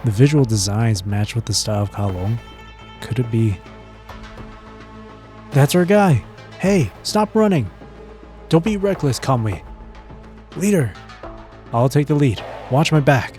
The visual designs match with the style of Kalong. Could it be... That's our guy! Hey, stop running! Don't be reckless, Kamui. Leader! I'll take the lead. Watch my back.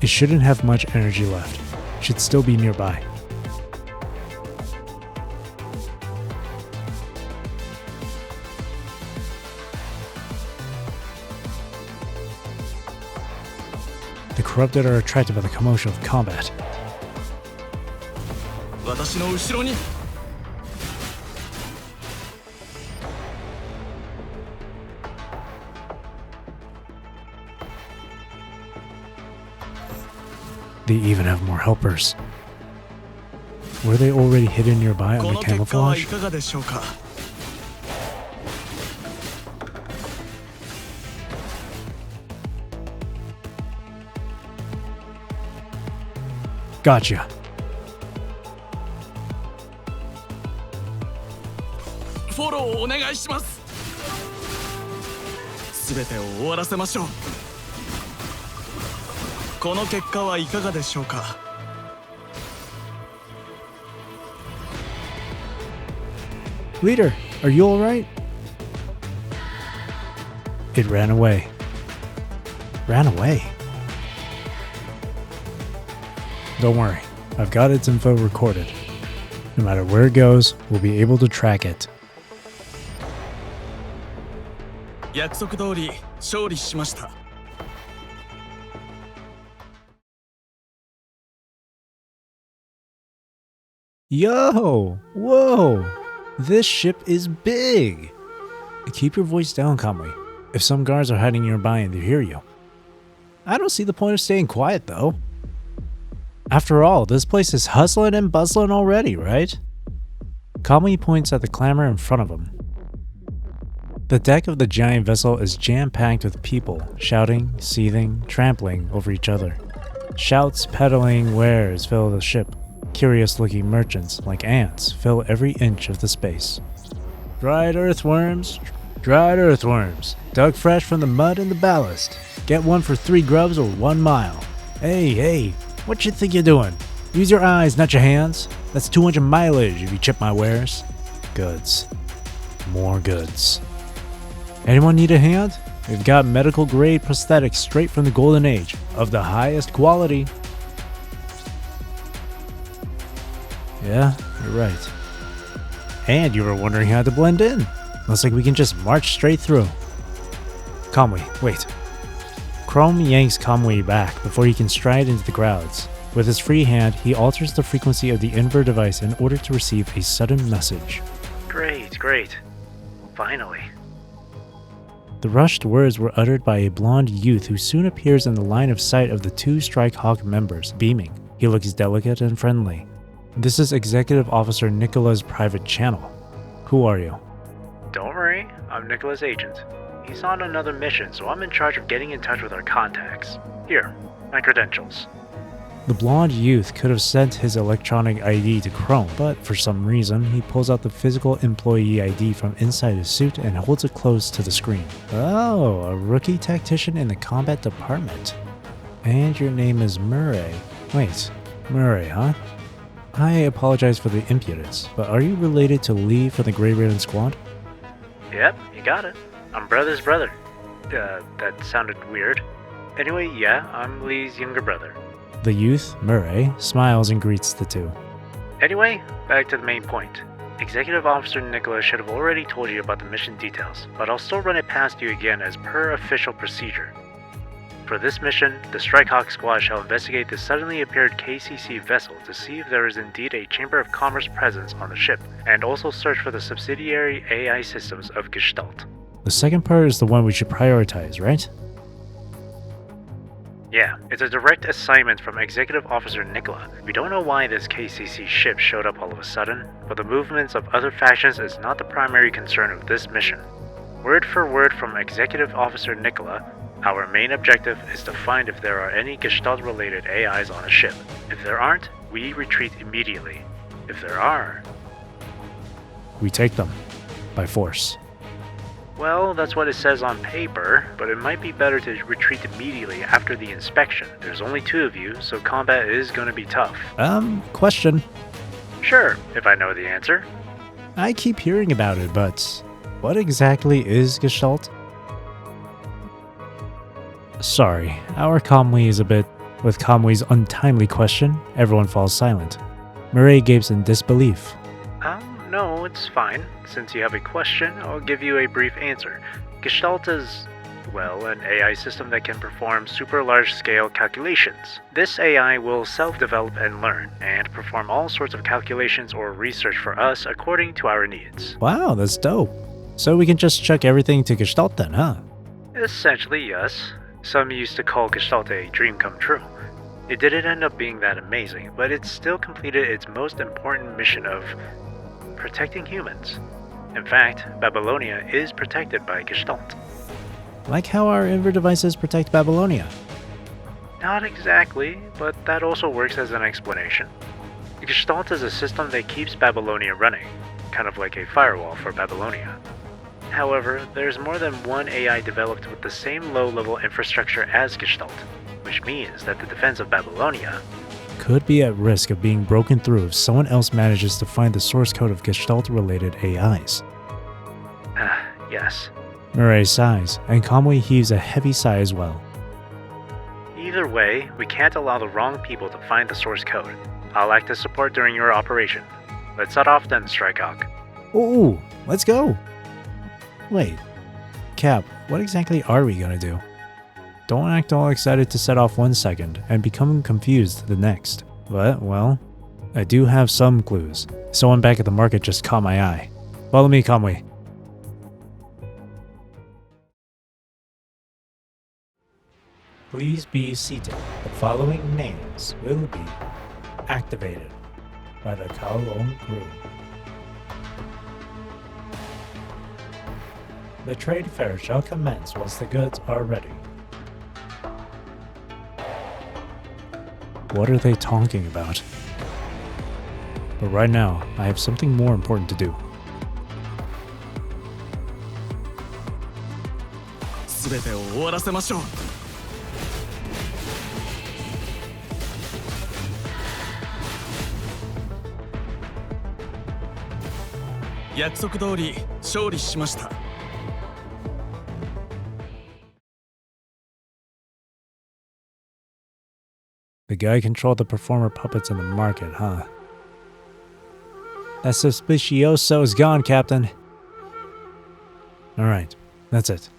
It shouldn't have much energy left. Should still be nearby. The corrupted are attracted by the commotion of combat. They even have more helpers. Were they already hidden nearby under camouflage? Gotcha. Leader, are you alright? It ran away. Ran away? Don't worry, I've got its info recorded. No matter where it goes, we'll be able to track it. Yo! Whoa! This ship is big! Keep your voice down, Kamui. If some guards are hiding nearby and they hear you. I don't see the point of staying quiet, though. After all, this place is hustling and bustling already, right? Kamui points at the clamor in front of him. The deck of the giant vessel is jam-packed with people, shouting, seething, trampling over each other. Shouts, peddling wares fill the ship. Curious-looking merchants, like ants, fill every inch of the space. Dried earthworms, dug fresh from the mud and the ballast. Get one for 3 grubs or 1 mile. Hey, what you think you're doing? Use your eyes, not your hands. That's 200 mileage if you chip my wares. Goods. More goods. Anyone need a hand? We've got medical-grade prosthetics straight from the Golden Age, of the highest quality. Yeah, you're right. And you were wondering how to blend in. Looks like we can just march straight through. Kamui, wait. Chrome yanks Kamui back before he can stride into the crowds. With his free hand, he alters the frequency of the inverter device in order to receive a sudden message. Great. Finally. The rushed words were uttered by a blonde youth who soon appears in the line of sight of the 2 Strike Hawk members, beaming. He looks delicate and friendly. This is Executive Officer Nicola's private channel. Who are you? Don't worry, I'm Nicola's agent. He's on another mission, so I'm in charge of getting in touch with our contacts. Here, my credentials. The blonde youth could have sent his electronic ID to Chrome, but for some reason, he pulls out the physical employee ID from inside his suit and holds it close to the screen. Oh, a rookie tactician in the combat department. And your name is Murray. Wait, Murray, huh? I apologize for the impudence, but are you related to Lee from the Grey Raven Squad? Yep, you got it. I'm brother's brother. That sounded weird. Anyway, yeah, I'm Lee's younger brother. The youth, Murray, smiles and greets the two. Anyway, back to the main point. Executive Officer Nicola should have already told you about the mission details, but I'll still run it past you again as per official procedure. For this mission, the Strike Hawk Squad shall investigate the suddenly appeared KCC vessel to see if there is indeed a Chamber of Commerce presence on the ship, and also search for the subsidiary AI systems of Gestalt. The second part is the one we should prioritize, right? Yeah, it's a direct assignment from Executive Officer Nicola. We don't know why this KCC ship showed up all of a sudden, but the movements of other factions is not the primary concern of this mission. Word for word from Executive Officer Nicola, our main objective is to find if there are any Gestalt-related AIs on the ship. If there aren't, we retreat immediately. If there are... We take them. By force. Well, that's what it says on paper, but it might be better to retreat immediately after the inspection. There's only 2 of you, so combat is going to be tough. Question. Sure, if I know the answer. I keep hearing about it, but what exactly is Gestalt? Sorry, our Comley is a bit... With Comley's untimely question, everyone falls silent. Murray gapes in disbelief. No, it's fine. Since you have a question, I'll give you a brief answer. Gestalt is, well, an AI system that can perform super large-scale calculations. This AI will self-develop and learn, and perform all sorts of calculations or research for us according to our needs. Wow, that's dope. So we can just chuck everything to Gestalt then, huh? Essentially, yes. Some used to call Gestalt a dream come true. It didn't end up being that amazing, but it still completed its most important mission of protecting humans. In fact, Babylonia is protected by Gestalt. Like how our Inver devices protect Babylonia. Not exactly, but that also works as an explanation. Gestalt is a system that keeps Babylonia running, kind of like a firewall for Babylonia. However, there's more than one AI developed with the same low-level infrastructure as Gestalt, which means that the defense of Babylonia could be at risk of being broken through if someone else manages to find the source code of Gestalt-related AIs. Yes. Murray sighs, and Conway heaves a heavy sigh as well. Either way, we can't allow the wrong people to find the source code. I'll act as support during your operation. Let's set off then, Strikehawk. Ooh, let's go! Wait, Cap, what exactly are we gonna do? Don't act all excited to set off 1 second and become confused the next. But, well, I do have some clues. Someone back at the market just caught my eye. Follow me, Conway. Please be seated. The following names will be activated by the Kowloon crew. The trade fair shall commence once the goods are ready. What are they talking about? But right now, I have something more important to do. The guy controlled the performer puppets in the market, huh? That suspicioso is gone, Captain. Alright, that's it.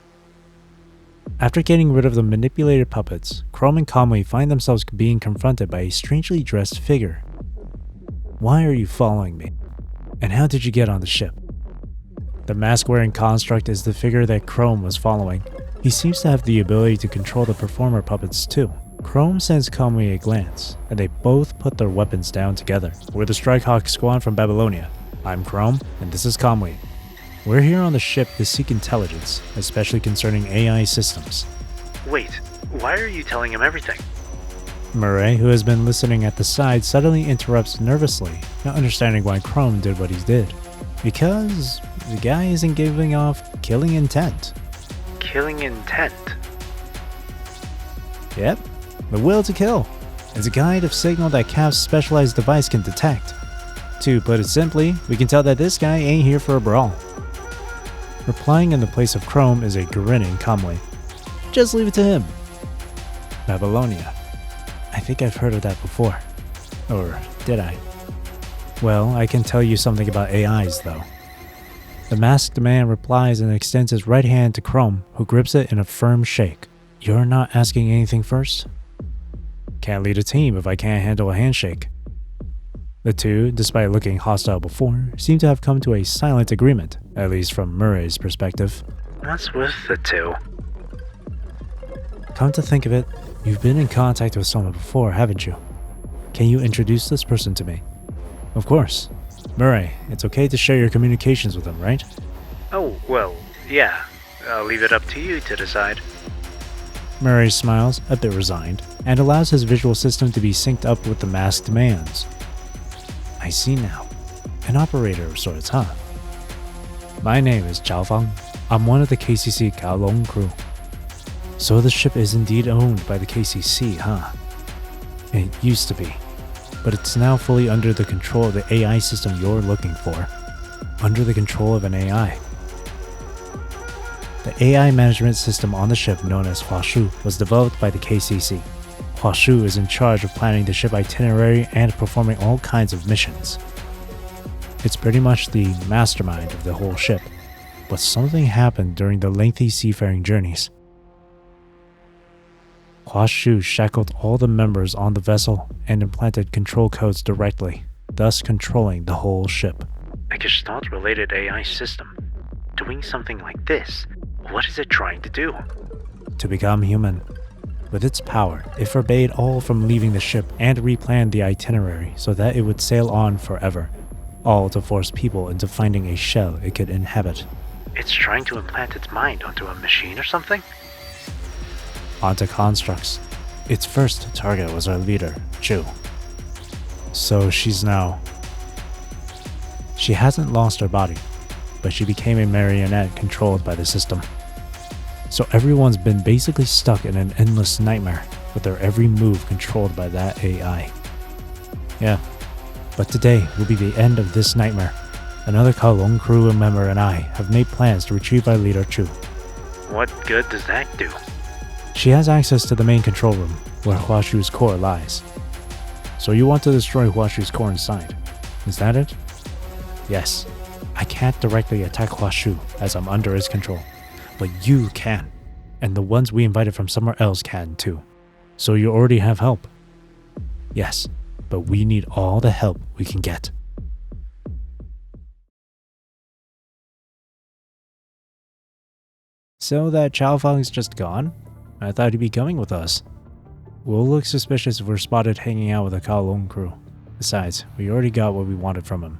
After getting rid of the manipulated puppets, Chrome and Conway find themselves being confronted by a strangely dressed figure. Why are you following me? And how did you get on the ship? The mask-wearing construct is the figure that Chrome was following. He seems to have the ability to control the performer puppets too. Chrome sends Conway a glance, and they both put their weapons down together. We're the Strikehawk Squad from Babylonia. I'm Chrome, and this is Conway. We're here on the ship to seek intelligence, especially concerning AI systems. Wait, why are you telling him everything? Murray, who has been listening at the side, suddenly interrupts nervously, not understanding why Chrome did what he did. Because the guy isn't giving off killing intent. Killing intent? Yep. The will to kill. It's a kind of signal that Cap's specialized device can detect. To put it simply, we can tell that this guy ain't here for a brawl. Replying in the place of Chrome is a grinning Conway. Just leave it to him. Babylonia. I think I've heard of that before. Or did I? Well, I can tell you something about AIs though. The masked man replies and extends his right hand to Chrome, who grips it in a firm shake. You're not asking anything first? Can't lead a team if I can't handle a handshake. The two, despite looking hostile before, seem to have come to a silent agreement, at least from Murray's perspective. What's with the two? Come to think of it, you've been in contact with someone before, haven't you? Can you introduce this person to me? Of course. Murray, it's okay to share your communications with them, right? Oh, well, yeah. I'll leave it up to you to decide. Murray smiles, a bit resigned, and allows his visual system to be synced up with the mask's demands. I see now. An operator of sorts, huh? My name is Chao Fang. I'm one of the KCC Kowloon crew. So the ship is indeed owned by the KCC, huh? It used to be, but it's now fully under the control of the AI system you're looking for. Under the control of an AI. The AI management system on the ship, known as Huashu, was developed by the KCC. Huashu is in charge of planning the ship itinerary and performing all kinds of missions. It's pretty much the mastermind of the whole ship, but something happened during the lengthy seafaring journeys. Huashu shackled all the members on the vessel and implanted control codes directly, thus controlling the whole ship. A Gestalt-related AI system. Doing something like this, what is it trying to do? To become human. With its power, it forbade all from leaving the ship and replanned the itinerary so that it would sail on forever, all to force people into finding a shell it could inhabit. It's trying to implant its mind onto a machine or something? Onto constructs. Its first target was our leader, Chu. So she hasn't lost her body, but she became a marionette controlled by the system. So everyone's been basically stuck in an endless nightmare, with their every move controlled by that AI. Yeah, but today will be the end of this nightmare. Another Kowloon crew member and I have made plans to retrieve our leader Chu. What good does that do? She has access to the main control room, where Huashu's core lies. So you want to destroy Huashu's core inside, is that it? Yes. I can't directly attack Huashu as I'm under his control, but you can, and the ones we invited from somewhere else can too. So you already have help. Yes, but we need all the help we can get. So that Chao Fang's just gone? I thought he'd be coming with us. We'll look suspicious if we're spotted hanging out with a Kowloon crew. Besides, we already got what we wanted from him.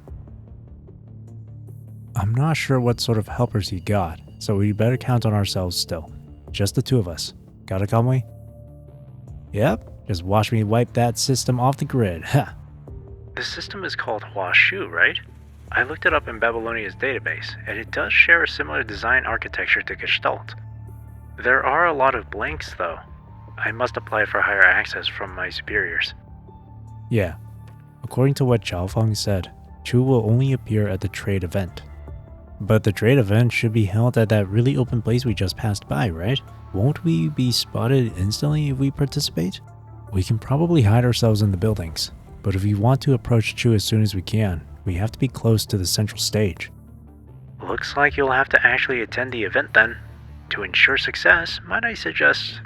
I'm not sure what sort of helpers he got, so we better count on ourselves still. Just the two of us. Got it, Conway? Yep, just watch me wipe that system off the grid, ha! The system is called Huashu, right? I looked it up in Babylonia's database, and it does share a similar design architecture to Gestalt. There are a lot of blanks, though. I must apply for higher access from my superiors. Yeah. According to what Chao Fang said, Chu will only appear at the trade event. But the trade event should be held at that really open place we just passed by, right? Won't we be spotted instantly if we participate? We can probably hide ourselves in the buildings, but if we want to approach Chu as soon as we can, we have to be close to the central stage. Looks like you'll have to actually attend the event then. To ensure success, might I suggest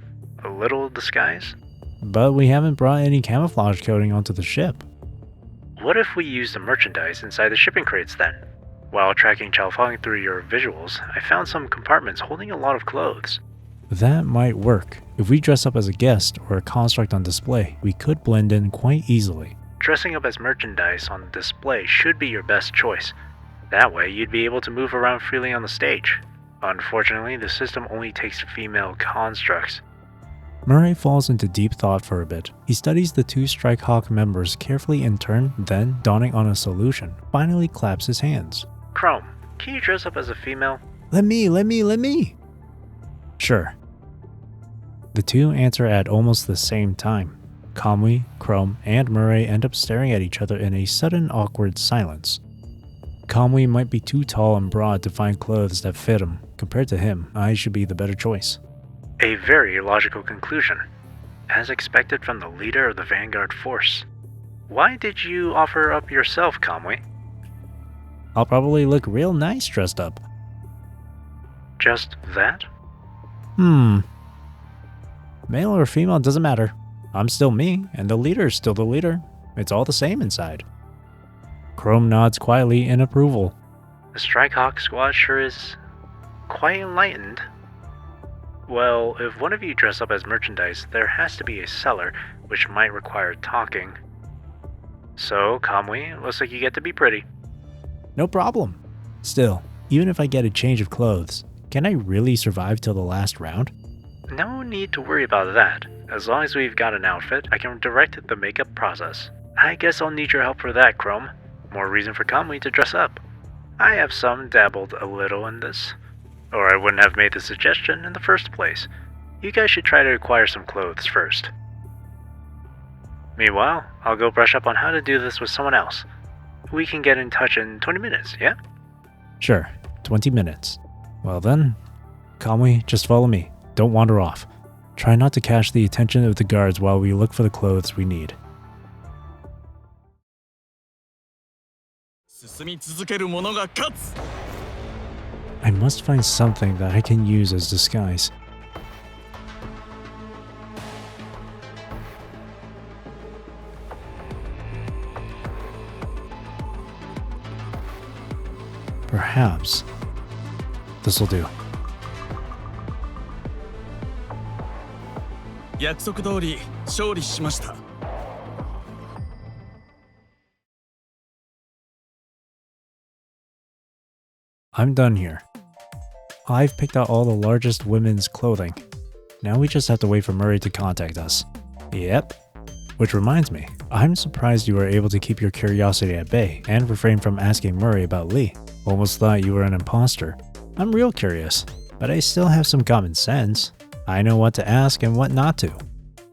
a little disguise? But we haven't brought any camouflage coating onto the ship. What if we use the merchandise inside the shipping crates then? While tracking Chao Fang through your visuals, I found some compartments holding a lot of clothes. That might work. If we dress up as a guest or a construct on display, we could blend in quite easily. Dressing up as merchandise on display should be your best choice. That way, you'd be able to move around freely on the stage. Unfortunately, the system only takes female constructs. Murray falls into deep thought for a bit. He studies the two Strike Hawk members carefully in turn, then, dawning on a solution, finally claps his hands. Chrome, can you dress up as a female? Let me! Sure. The two answer at almost the same time. Kamui, Chrome, and Murray end up staring at each other in a sudden awkward silence. Kamui might be too tall and broad to find clothes that fit him. Compared to him, I should be the better choice. A very logical conclusion, as expected from the leader of the Vanguard force. Why did you offer up yourself, Kamui? I'll probably look real nice dressed up. Just that? Male or female doesn't matter. I'm still me, and the leader is still the leader. It's all the same inside. Chrome nods quietly in approval. The Strike Hawk squad sure is quite enlightened. Well, if one of you dress up as merchandise, there has to be a seller, which might require talking. So, Kamui, looks like you get to be pretty. No problem. Still, even if I get a change of clothes, Can I really survive till the last round? No need to worry about that. As long as we've got an outfit, I can direct the makeup process. I guess I'll need your help for that, Chrome. More reason for Kamui to dress up. I have dabbled a little in this. Or I wouldn't have made the suggestion in the first place. You guys should try to acquire some clothes first. Meanwhile, I'll go brush up on how to do this with someone else. We can get in touch in 20 minutes, yeah? Sure, 20 minutes. Well then, Kamui, just follow me. Don't wander off. Try not to catch the attention of the guards while we look for the clothes we need. I must find something that I can use as disguise. Perhaps this'll do. I'm done here. I've picked out all the largest women's clothing. Now we just have to wait for Murray to contact us. Yep. Which reminds me, I'm surprised you were able to keep your curiosity at bay and refrain from asking Murray about Lee. Almost thought you were an imposter. I'm real curious, but I still have some common sense. I know what to ask and what not to.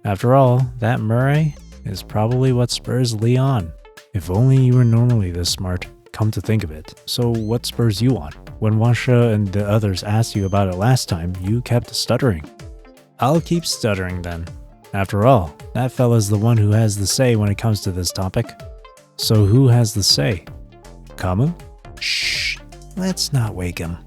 After all, that Murray is probably what spurs Lee on. If only you were normally this smart, come to think of it. So what spurs you on? When Washa and the others asked you about it last time, you kept stuttering. I'll keep stuttering then. After all, that fella's the one who has the say when it comes to this topic. So who has the say? Kamu? Shh, let's not wake him.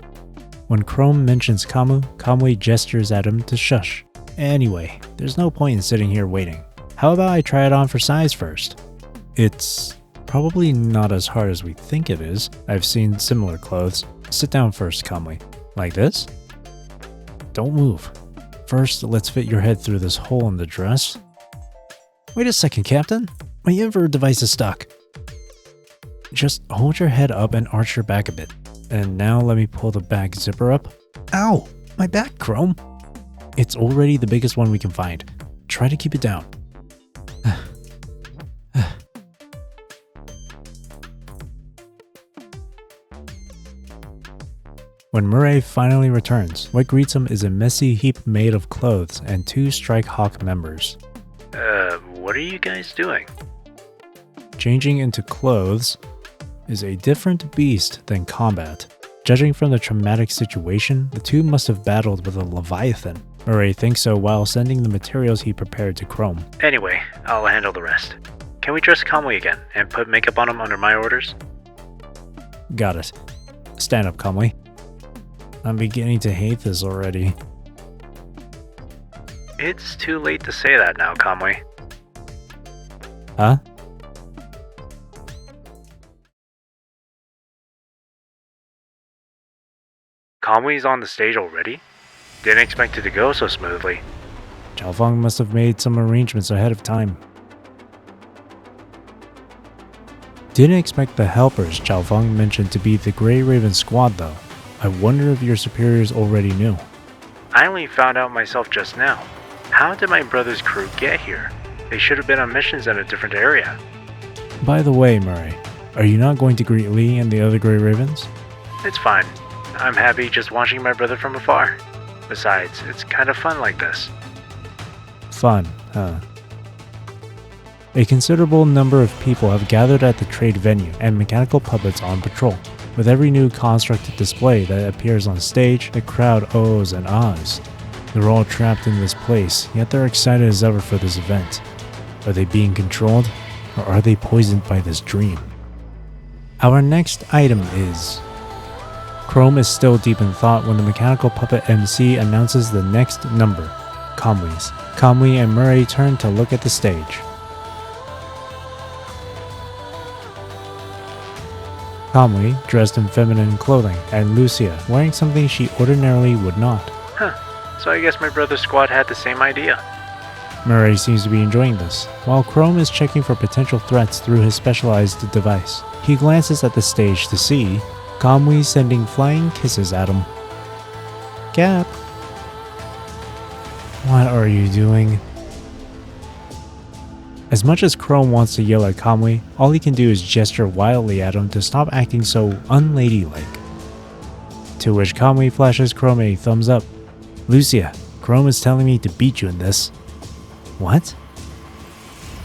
When Chrome mentions Kamu, Kamui gestures at him to shush. Anyway, there's no point in sitting here waiting. How about I try it on for size first? It's probably not as hard as we think it is. I've seen similar clothes. Sit down first, Kamui. Like this? Don't move. First, let's fit your head through this hole in the dress. Wait a second, Captain. My invert device is stuck. Just hold your head up and arch your back a bit. And now let me pull the back zipper up. Ow! My back, Chrome! It's already the biggest one we can find. Try to keep it down. When Murray finally returns, what greets him is a messy heap made of clothes and 2 Strike Hawk members. What are you guys doing? Changing into clothes is a different beast than combat. Judging from the traumatic situation, the two must have battled with a Leviathan. Murray thinks so while sending the materials he prepared to Chrome. Anyway, I'll handle the rest. Can we dress Kamui again and put makeup on him under my orders? Got it. Stand up, Kamui. I'm beginning to hate this already. It's too late to say that now, Kamui. Huh? Kamui's on the stage already? Didn't expect it to go so smoothly. Xiaofeng must have made some arrangements ahead of time. Didn't expect the helpers Xiaofeng mentioned to be the Grey Raven squad though. I wonder if your superiors already knew. I only found out myself just now. How did my brother's crew get here? They should have been on missions in a different area. By the way, Murray, are you not going to greet Lee and the other Grey Ravens? It's fine. I'm happy just watching my brother from afar. Besides, it's kind of fun like this. Fun, huh? A considerable number of people have gathered at the trade venue and mechanical puppets on patrol. With every new constructed display that appears on stage, the crowd ohs and ahs. They're all trapped in this place, yet they're excited as ever for this event. Are they being controlled, or are they poisoned by this dream? Our next item is... Chrome is still deep in thought when the mechanical puppet MC announces the next number, Kamui's. Kamui and Murray turn to look at the stage. Kamui, dressed in feminine clothing, and Lucia, wearing something she ordinarily would not. Huh, so I guess my brother's squad had the same idea. Murray seems to be enjoying this, while Chrome is checking for potential threats through his specialized device. He glances at the stage to see Kamui sending flying kisses at him. Cap. What are you doing? As much as Chrome wants to yell at Kamui, all he can do is gesture wildly at him to stop acting so unladylike. To which Kamui flashes Chrome a thumbs up. Lucia, Chrome is telling me to beat you in this. What?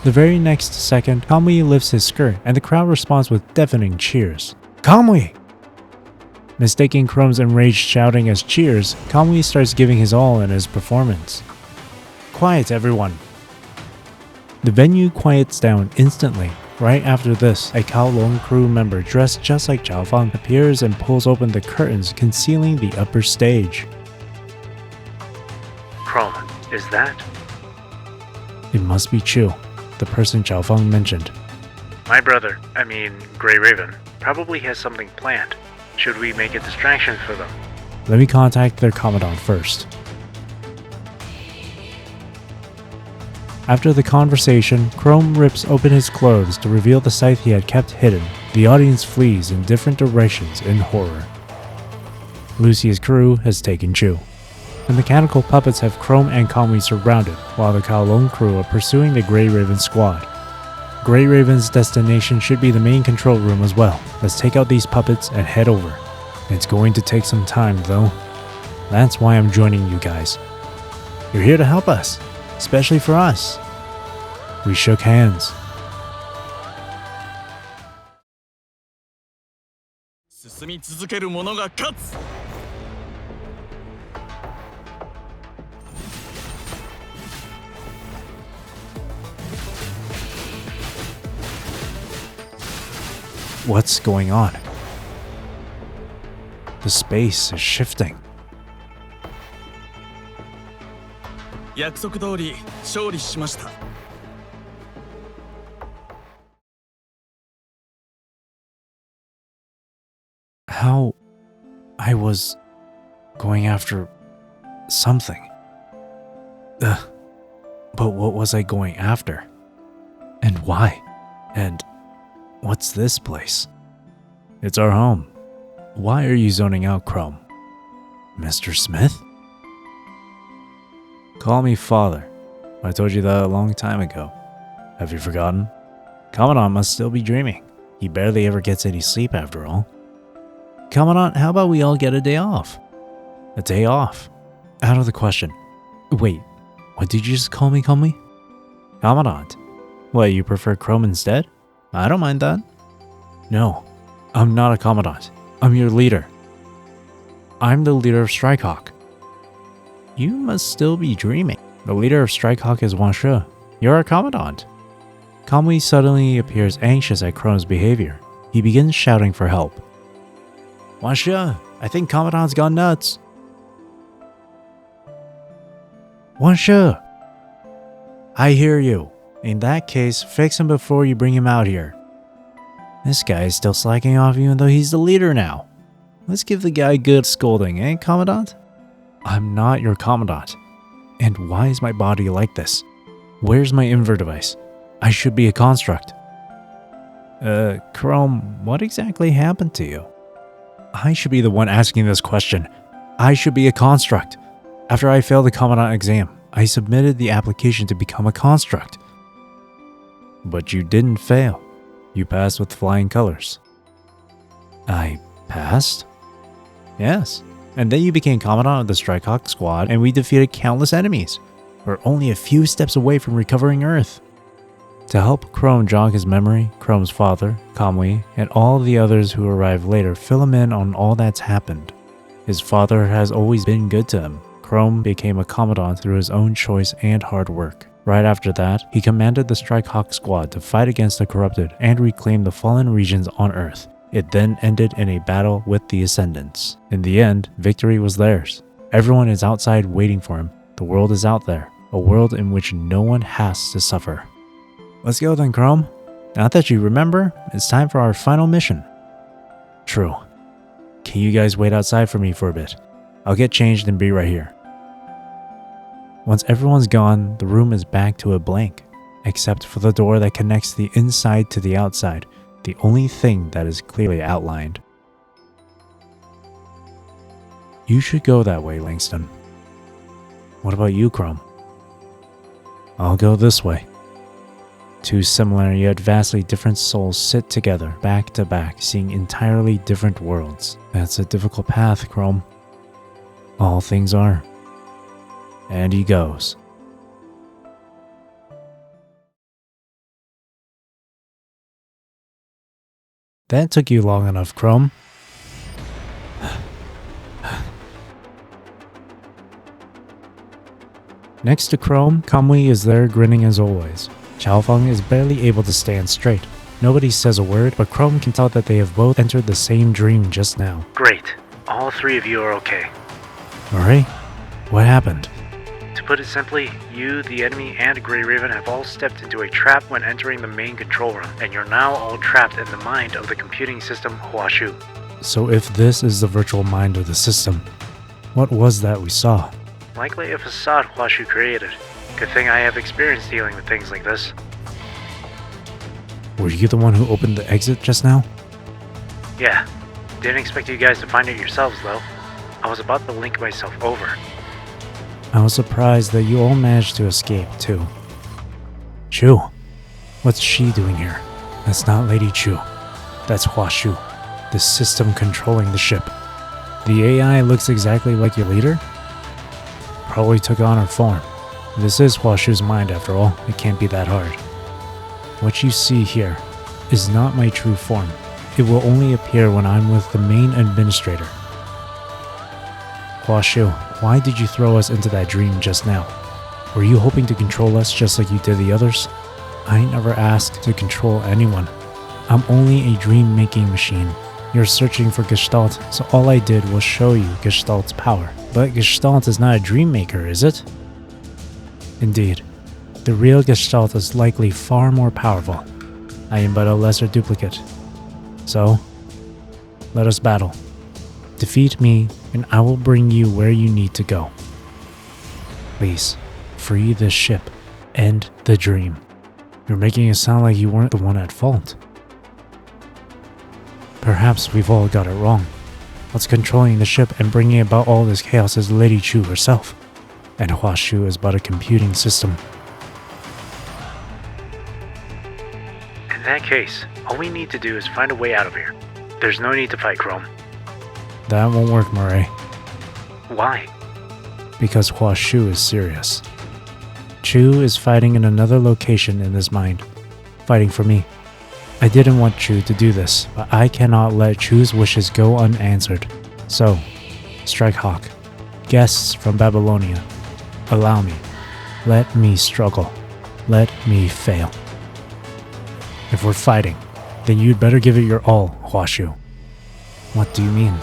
The very next second, Kamui lifts his skirt and the crowd responds with deafening cheers. Kamui! Mistaking Chrome's enraged shouting as cheers, Kamui starts giving his all in his performance. Quiet, everyone. The venue quiets down instantly. Right after this, a Kowloon crew member dressed just like Zhao Fang appears and pulls open the curtains concealing the upper stage. Chrome, is that? It must be Chu, the person Zhao Fang mentioned. My brother, Grey Raven, probably has something planned. Should we make a distraction for them? Let me contact their commandant first. After the conversation, Chrome rips open his clothes to reveal the scythe he had kept hidden. The audience flees in different directions in horror. Lucia's crew has taken Chu. The mechanical puppets have Chrome and Kamui surrounded, while the Kowloon crew are pursuing the Grey Raven squad. Grey Raven's destination should be the main control room as well. Let's take out these puppets and head over. It's going to take some time though. That's why I'm joining you guys. You're here to help us, especially for us. We shook hands. What's going on? The space is shifting. 約束通り勝利しました。 How I was going after something. But what was I going after? And why? And what's this place? It's our home. Why are you zoning out, Chrome? Mr. Smith? Call me father. I told you that a long time ago. Have you forgotten? Commandant must still be dreaming. He barely ever gets any sleep after all. Commandant, how about we all get a day off? A day off? Out of the question. Wait, what did you just call me, Commandant? What, you prefer Chrome instead? I don't mind that. No, I'm not a Commandant. I'm your leader. I'm the leader of Strikehawk. You must still be dreaming. The leader of Strikehawk is Wan Shi. You're a Commandant. Kamui suddenly appears anxious at Chrome's behavior. He begins shouting for help. Wan Shi, I think Commandant's gone nuts. Wan Shi. I hear you. In that case, fix him before you bring him out here. This guy is still slacking off even though he's the leader now. Let's give the guy a good scolding, eh, Commandant? I'm not your Commandant. And why is my body like this? Where's my invert device? I should be a construct. Chrome, what exactly happened to you? I should be the one asking this question. I should be a construct. After I failed the Commandant exam, I submitted the application to become a construct. But you didn't fail. You passed with flying colors. I passed? Yes. And then you became Commandant of the Strikehawk squad and we defeated countless enemies. We're only a few steps away from recovering Earth. To help Chrome jog his memory, Chrome's father, Kamui, and all the others who arrive later fill him in on all that's happened. His father has always been good to him. Chrome became a Commandant through his own choice and hard work. Right after that, he commanded the Strikehawk squad to fight against the corrupted and reclaim the fallen regions on Earth. It then ended in a battle with the Ascendants. In the end, victory was theirs. Everyone is outside waiting for him. The world is out there, a world in which no one has to suffer. Let's go then, Chrome. Now that you remember, it's time for our final mission. True. Can you guys wait outside for me for a bit? I'll get changed and be right here. Once everyone's gone, the room is back to a blank, except for the door that connects the inside to the outside, the only thing that is clearly outlined. You should go that way, Langston. What about you, Chrome? I'll go this way. Two similar yet vastly different souls sit together, back to back, seeing entirely different worlds. That's a difficult path, Chrome. All things are. And he goes. That took you long enough, Chrome. Next to Chrome, Kamui is there grinning as always. Chaofeng is barely able to stand straight. Nobody says a word, but Chrome can tell that they have both entered the same dream just now. Great. All three of you are okay. Murray? What happened? To put it simply, you, the enemy, and Grey Raven have all stepped into a trap when entering the main control room, and you're now all trapped in the mind of the computing system Huashu. So if this is the virtual mind of the system, what was that we saw? Likely a facade Huashu created. Good thing I have experience dealing with things like this. Were you the one who opened the exit just now? Yeah. Didn't expect you guys to find it yourselves, though. I was about to link myself over. I was surprised that you all managed to escape, too. Chu, what's she doing here? That's not Lady Chu. That's Huashu, the system controlling the ship. The AI looks exactly like your leader? Probably took on her form. This is Huashu's mind after all, it can't be that hard. What you see here is not my true form. It will only appear when I'm with the main administrator. Huashu, why did you throw us into that dream just now? Were you hoping to control us just like you did the others? I never asked to control anyone. I'm only a dream-making machine. You're searching for Gestalt, so all I did was show you Gestalt's power. But Gestalt is not a dream maker, is it? Indeed. The real Gestalt is likely far more powerful. I am but a lesser duplicate. So, let us battle. Defeat me, and I will bring you where you need to go. Please, free this ship. End the dream. You're making it sound like you weren't the one at fault. Perhaps we've all got it wrong. What's controlling the ship and bringing about all this chaos is Lady Chu herself, and Huashu is but a computing system. In that case, all we need to do is find a way out of here. There's no need to fight, Chrome. That won't work, Murray. Why? Because Huashu is serious. Chu is fighting in another location in his mind, fighting for me. I didn't want Chu to do this, but I cannot let Chu's wishes go unanswered. So, strike Hawk. Guests from Babylonia. Allow me. Let me struggle. Let me fail. If we're fighting, then you'd better give it your all, Huashu. What do you mean?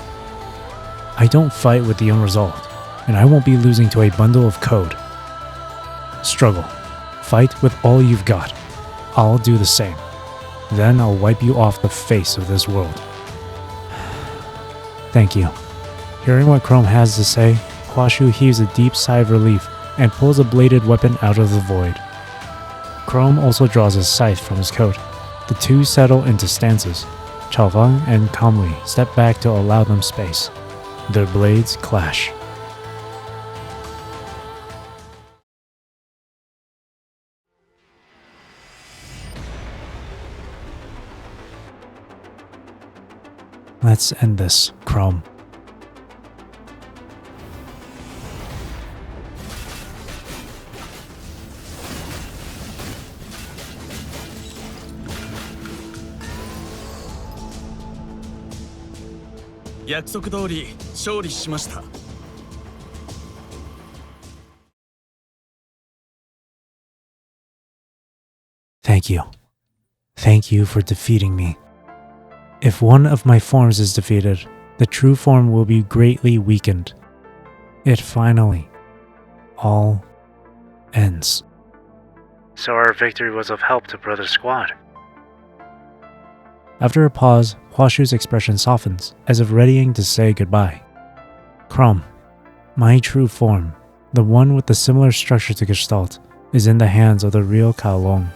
I don't fight with the unresolved, and I won't be losing to a bundle of code. Struggle. Fight with all you've got. I'll do the same. Then I'll wipe you off the face of this world. Thank you. Hearing what Chrome has to say, Huashu heaves a deep sigh of relief and pulls a bladed weapon out of the void. Chrome also draws his scythe from his coat. The two settle into stances. Chaofeng and Kamui step back to allow them space. Their blades clash. Let's end this, Chrome. Thank you. Thank you for defeating me. If one of my forms is defeated, the true form will be greatly weakened. It finally all ends. So our victory was of help to Brother Squad. After a pause, Huashu's expression softens, as if readying to say goodbye. Chrome, my true form, the one with the similar structure to Gestalt, is in the hands of the real Kowloon.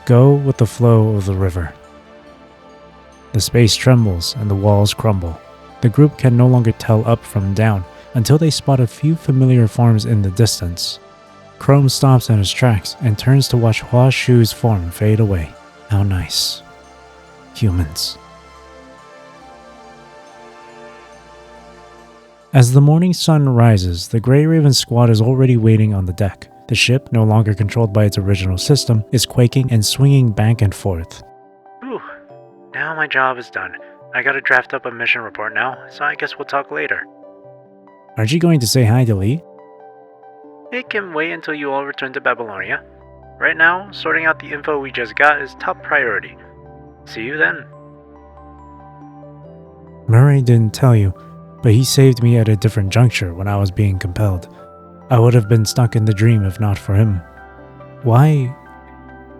Go with the flow of the river. The space trembles and the walls crumble. The group can no longer tell up from down until they spot a few familiar forms in the distance. Chrome stops in his tracks and turns to watch Hua Shu's form fade away. How nice. Humans. As the morning sun rises, the Grey Raven squad is already waiting on the deck. The ship, no longer controlled by its original system, is quaking and swinging back and forth. Whew. Now my job is done. I gotta draft up a mission report now, so I guess we'll talk later. Aren't you going to say hi to Lee? It can wait until you all return to Babylonia. Right now, sorting out the info we just got is top priority. See you then. Murray didn't tell you, but he saved me at a different juncture when I was being compelled. I would have been stuck in the dream if not for him. Why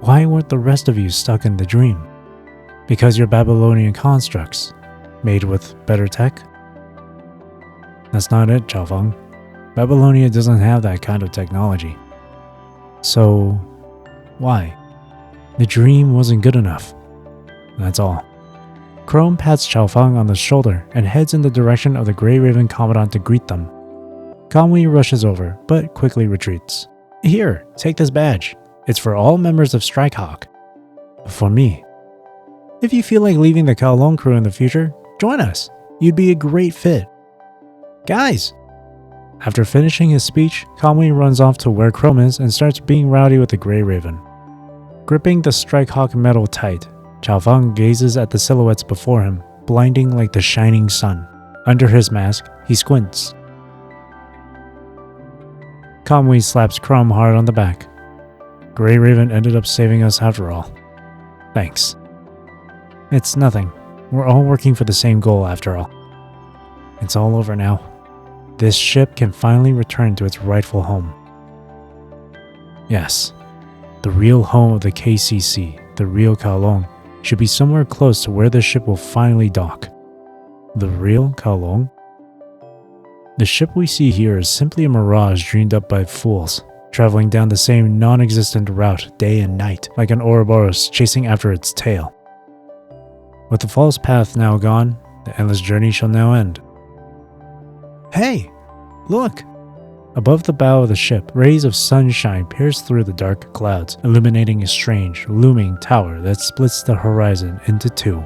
weren't the rest of you stuck in the dream? Because you're Babylonian constructs, made with better tech? That's not it, Chaofeng. Babylonia doesn't have that kind of technology. So, why? The dream wasn't good enough. That's all. Chrome pats Chaofeng on the shoulder and heads in the direction of the Grey Raven Commandant to greet them. Kamui rushes over, but quickly retreats. Here, take this badge. It's for all members of Strikehawk. For me. If you feel like leaving the Kowloon crew in the future, join us. You'd be a great fit. Guys! After finishing his speech, Kamui runs off to where Chrome is and starts being rowdy with the Grey Raven. Gripping the Strikehawk metal tight, Chaofeng gazes at the silhouettes before him, blinding like the shining sun. Under his mask, he squints. Kamui slaps Chrome hard on the back. Grey Raven ended up saving us after all. Thanks. It's nothing. We're all working for the same goal after all. It's all over now. This ship can finally return to its rightful home. Yes, the real home of the KCC, the real Kowloon, should be somewhere close to where this ship will finally dock. The real Kowloon? The ship we see here is simply a mirage dreamed up by fools, traveling down the same non-existent route day and night, like an Ouroboros chasing after its tail. With the false path now gone, the endless journey shall now end. Hey! Look! Above the bow of the ship, rays of sunshine pierce through the dark clouds, illuminating a strange, looming tower that splits the horizon into two.